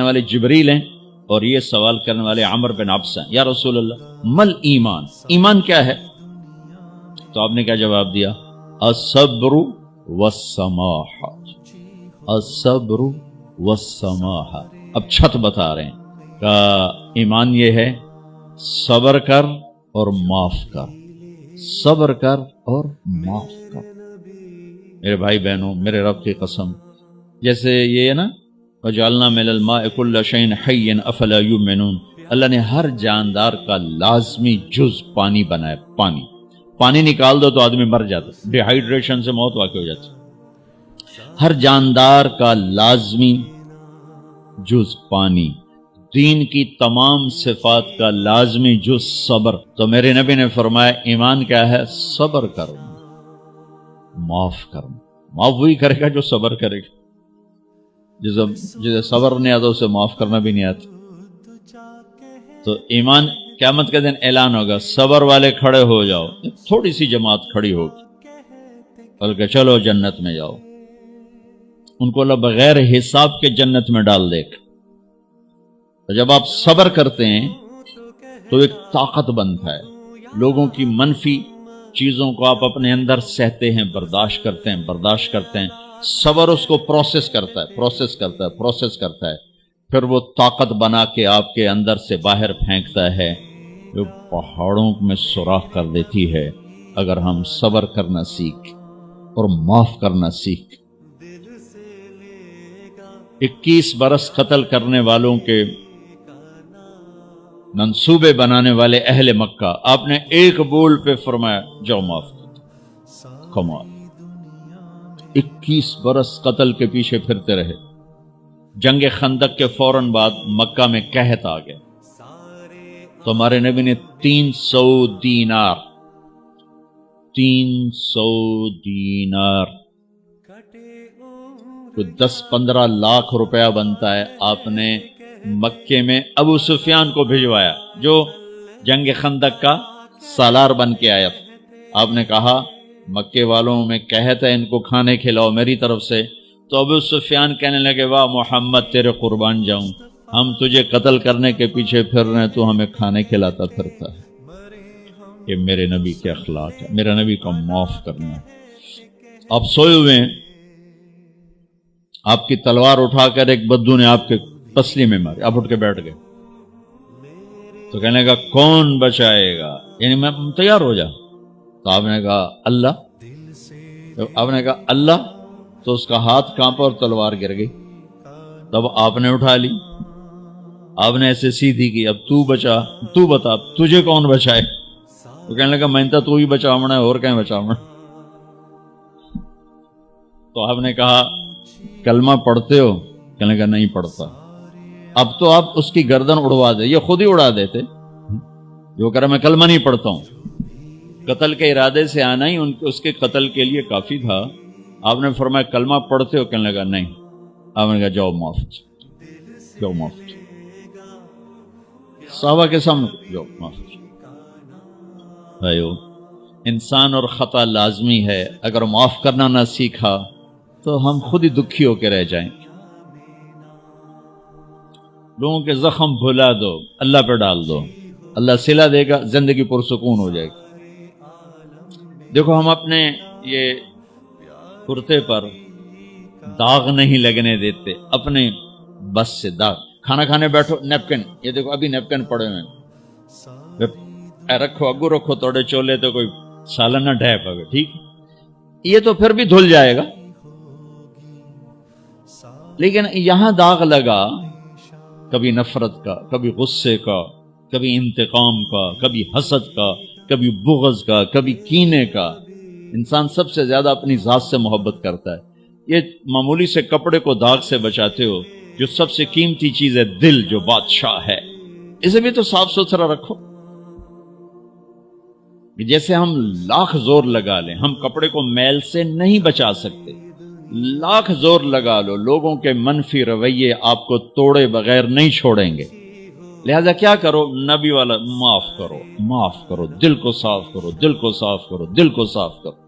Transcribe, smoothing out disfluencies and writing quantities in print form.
والے جبریل ہیں اور یہ سوال کرنے والے عمر بن عبس ہیں، یا رسول اللہ مل ایمان، ایمان کیا ہے؟ تو آپ نے کیا جواب دیا؟ الصبر والسماحہ، الصبر والسماحہ۔ اب چھت بتا رہے ہیں کہ ایمان یہ ہے صبر کر اور معاف کر، صبر کر اور معاف کر۔ میرے بھائی بہنوں، میرے رب کی قسم، جیسے یہ ہے نا وَجَعَلْنَا مِنَ الْمَاءِ كُلَّ شَيْءٍ حَيٍّ أَفَلَا يُؤْمِنُونَ، اللہ نے ہر جاندار کا لازمی جز پانی بنایا۔ پانی نکال دو تو آدمی مر جاتا، ڈی ہائیڈریشن سے موت واقع ہو جاتی۔ ہر جاندار کا لازمی جز پانی، دین کی تمام صفات کا لازمی جز صبر۔ تو میرے نبی نے فرمایا ایمان کیا ہے؟ صبر کرو، معاف کرو۔ معاف وہی کرے گا جو صبر کرے گا، جسے صبر نہیں آتا اسے معاف کرنا بھی نہیں آتا۔ تو ایمان قیامت کے دن اعلان ہوگا، صبر والے کھڑے ہو جاؤ، تھوڑی سی جماعت کھڑی ہوگی، بلکہ چلو جنت میں جاؤ۔ ان کو اللہ بغیر حساب کے جنت میں ڈال دے گا۔ تو جب آپ صبر کرتے ہیں تو ایک طاقت بنتا ہے، لوگوں کی منفی چیزوں کو آپ اپنے اندر سہتے ہیں، برداشت کرتے ہیں۔ صبر اس کو پروسیس کرتا ہے، پھر وہ طاقت بنا کے آپ کے اندر سے باہر پھینکتا ہے، جو پہاڑوں میں سوراخ کر دیتی ہے اگر ہم صبر کرنا سیکھ اور معاف کرنا سیکھ۔ 21 برس قتل کرنے والوں کے منصوبے بنانے والے اہل مکہ، آپ نے ایک بول پہ فرمایا جاؤ معاف کر۔ کمال، 21 برس قتل کے پیچھے پھرتے رہے۔ جنگ خندق کے فوراً بعد مکہ میں قحط آ گیا، تو ہمارے نبی نے 300 دینار تو 10-15 لاکھ روپیہ بنتا ہے، آپ نے مکے میں ابو سفیان کو بھجوایا جو جنگ خندق کا سالار بن کے آیا۔ آپ نے کہا مکے والوں میں قحط ہے، ان کو کھانے کھلاؤ میری طرف سے۔ تو ابو سفیان کہنے لگے واہ محمد تیرے قربان جاؤں، ہم تجھے قتل کرنے کے پیچھے پھر رہے ہیں، تو ہمیں کھانے کھلاتا پھرتا ہے۔ یہ میرے نبی کے اخلاق ہے، میرا نبی کو معاف کرنا ہے۔ آپ سوئے ہوئے ہیں، آپ کی تلوار اٹھا کر ایک بدو نے آپ کے پسلی میں ماری، آپ اٹھ کے بیٹھ گئے، تو کہنے لگا کون بچائے گا، یعنی میں تیار ہو جا۔ تو آپ نے کہا اللہ، آپ نے کہا اللہ، تو اس کا ہاتھ کانپا اور تلوار گر گئی۔ تب آپ نے اٹھا لی، آپ نے ایسے سیدھی کی، اب تو بتا تجھے کون بچائے؟ تو کہنے لگا میں تو ہی بچاونا ہے، اور کہیں بچاونا۔ تو آپ نے کہا کلمہ پڑھتے ہو؟ کہنے لگا نہیں پڑھتا۔ اب تو آپ اس کی گردن اڑوا دے، یہ خود ہی اڑا دیتے، جو کہہ رہا میں کلمہ نہیں پڑھتا ہوں۔ قتل کے ارادے سے آنا ہی اس کے قتل کے لیے کافی تھا۔ آپ نے فرمایا کلمہ پڑھتے ہو؟ کہنے لگا نہیں۔ آپ نے کہا جاؤ معاف، جاؤ معاف، صحابہ کے سامنے جاؤ معاف۔ بھائیو، انسان اور خطا لازمی ہے، اگر معاف کرنا نہ سیکھا تو ہم خود ہی دکھی ہو کے رہ جائیں گے۔ لوگوں کے زخم بھلا دو، اللہ پہ ڈال دو، اللہ صلہ دے گا، زندگی پرسکون ہو جائے گی۔ دیکھو ہم اپنے یہ کرتے پر داغ نہیں لگنے دیتے، اپنے بس سے داغ۔ کھانا کھانے بیٹھو، نیپکن، یہ دیکھو ابھی نیپکن پڑے ہوئے ہیں، رکھو اگو رکھو توڑے چولے تو کوئی سالن نہ ڈھے پاوے، ٹھیک، یہ تو پھر بھی دھل جائے گا، لیکن یہاں داغ لگا، کبھی نفرت کا، کبھی غصے کا، کبھی انتقام کا، کبھی حسد کا، کبھی بغض کا، کبھی کینے کا۔ انسان سب سے زیادہ اپنی ذات سے محبت کرتا ہے۔ یہ معمولی سے کپڑے کو داغ سے بچاتے ہو، جو سب سے قیمتی چیز ہے دل، جو بادشاہ ہے، اسے بھی تو صاف ستھرا رکھو۔ جیسے ہم لاکھ زور لگا لیں، ہم کپڑے کو میل سے نہیں بچا سکتے، لاکھ زور لگا لو، لوگوں کے منفی رویے آپ کو توڑے بغیر نہیں چھوڑیں گے۔ لہذا کیا کرو؟ نبی والا معاف کرو، معاف کرو، دل کو صاف کرو، دل کو صاف کرو، دل کو صاف کرو۔